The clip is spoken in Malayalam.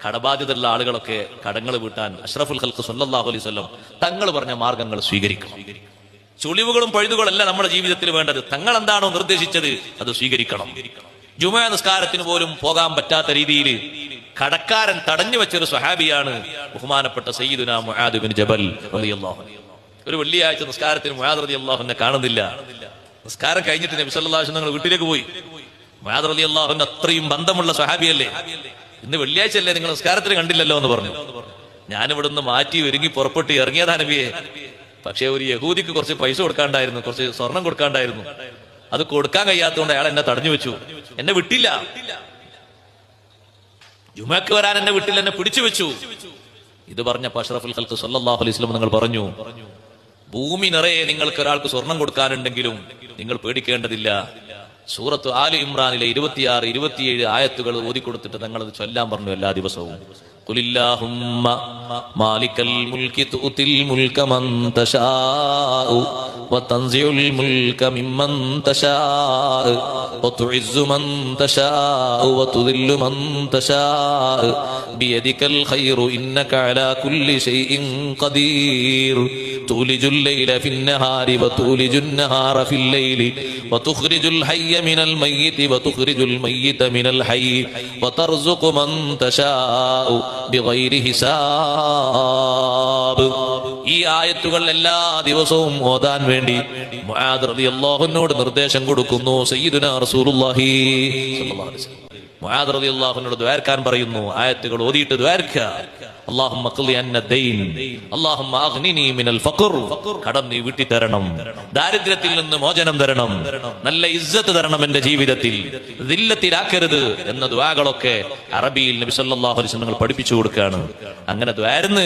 കടബാധ്യതയുള്ള ആളുകളൊക്കെ കടങ്ങൾ വീട്ടാൻ അഷ്റഫുൽ ഖൽഖ് സല്ലല്ലാഹു അലൈഹി വസല്ലം തങ്ങൾ പറഞ്ഞ മാർഗങ്ങൾ സ്വീകരിക്കണം. ചുളിവുകളും പഴുതുകളല്ല നമ്മുടെ ജീവിതത്തിൽ വേണ്ടത്. തങ്ങൾ എന്താണോ നിർദ്ദേശിച്ചത് അത് സ്വീകരിക്കണം. ജുമുഅ നിസ്കാരത്തിന് പോലും പോകാൻ പറ്റാത്ത രീതിയിൽ കടക്കാരൻ തടഞ്ഞു വെച്ചൊരു സ്വഹാബിയാണ് ബഹുമാനപ്പെട്ട സയ്യിദുനാ മുആദ് ബിൻ ജബൽ റളിയല്ലാഹു അൻഹു. ഒരു വെള്ളിയാഴ്ച നിസ്കാരത്തിന് മുആദ് റളിയല്ലാഹു അൻഹു കാണുന്നില്ല. നിസ്കാരം കഴിഞ്ഞിട്ട് നബി സല്ലല്ലാഹു അലൈഹി വസല്ലം വീട്ടിലേക്ക് പോയി. മുആദ് റളിയല്ലാഹു അൻഹു അത്രയും ബന്ധമുള്ള സ്വഹാബിയല്ലേ. ഇന്ന് വെള്ളിയാഴ്ച അല്ലേ, നിങ്ങൾ നിസ്കാരത്തിന് കണ്ടില്ലല്ലോ എന്ന് പറഞ്ഞു. ഞാനിവിടുന്ന് മാറ്റി ഒരുങ്ങി പുറപ്പെട്ട് ഇറങ്ങിയതാ നബിയെ. പക്ഷെ ഒരു യഹൂദിക്ക് കുറച്ച് പൈസ കൊടുക്കാണ്ടായിരുന്നു, കുറച്ച് സ്വർണം കൊടുക്കാണ്ടായിരുന്നു. അത് കൊടുക്കാൻ കഴിയാത്തതുകൊണ്ട് അയാൾ എന്നെ തടഞ്ഞു വെച്ചു, എന്നെ വിട്ടില്ല. ജുമക്ക് വരാൻ എന്നെ വിട്ടില്ല, എന്നെ പിടിച്ചു വെച്ചു. ഇത് പറഞ്ഞ അഷ്റഫുൽ ഖൽഖ് സല്ലല്ലാഹു അലൈഹി വസല്ലം നിങ്ങൾ പറഞ്ഞു, ഭൂമി നിറയെ നിങ്ങൾക്ക് ഒരാൾക്ക് സ്വർണം കൊടുക്കാനുണ്ടെങ്കിലും നിങ്ങൾ പേടിക്കേണ്ടതില്ല. സൂറത്ത് ആലി ഇമ്രാനിലെ 26, 27 ആയത്തുകൾ ഓതിക്കൊടുത്തിട്ട് തങ്ങളത് ചൊല്ലാൻ പറഞ്ഞു എല്ലാ ദിവസവും. ഖുലില്ലാഹുമ്മ മാലിക്കൽ മുൽകി തുതിൽ മുൽക മൻ തശാഉ വതൻസിഉൽ മുൽക മിമ്മൻ തശാഉ വതുഇസ്സു മൻ തശാഉ വതുദില്ലു മൻ തശാഉ ബിയദികൽ ഖൈറു ഇന്നക അലാ കുല്ലി ഷൈഇൻ ഖദീർ തുലിജുൽ ലൈല ഫിൻ നഹാരി വതുലിജുൻ നഹാറ ഫിൽ ലൈലി വതുഖ്രിജുൽ ഹയ്യ മിനൽ മയ്യിതി വതുഖ്രിജുൽ മയ്യിത മിനൽ ഹയ്യി വതർസുഖു മൻ തശാഉ ബിഗൈരി ഹിസാബ്. ഈ ആയത്തുകൾ എല്ലാ ദിവസവും ഓതാൻ വേണ്ടി മുആദ് റളിയല്ലാഹു അൻഹുവിനോട് നിർദ്ദേശം കൊടുക്കുന്നു സയ്യിദുനാ റസൂലുള്ളാഹി സ്വല്ലല്ലാഹു അലൈഹി വസല്ലം. മുആദ് റളിയല്ലാഹു അൻഹുവിനോട് ദുആർക്കാൻ പറയുന്നു. ആയത്തുകൾ ഓതിയിട്ട് ദുആർക്കുക. അല്ലാഹുമ്മ ഖ്ലി അന്ന ദൈൻ, അല്ലാഹുമ്മ അഗ്നിനി മിനൽ ഫഖർ, കടം നീ വീട്ടി തരണം, ദാരിദ്ര്യത്തിൽ നിന്ന് മോചനം തരണം, നല്ല ഇസ്സത്ത് തരണം എന്റെ ജീവിതത്തിൽ, ദില്ലത്തിലാക്കരുത് എന്ന ദുആകളൊക്കെ അറബിയിൽ നബി സല്ലല്ലാഹു അലൈഹി വസല്ലം പഠിപ്പിച്ചു കൊടുക്കുകയാണ്. അങ്ങനെ ദുആർന്ന്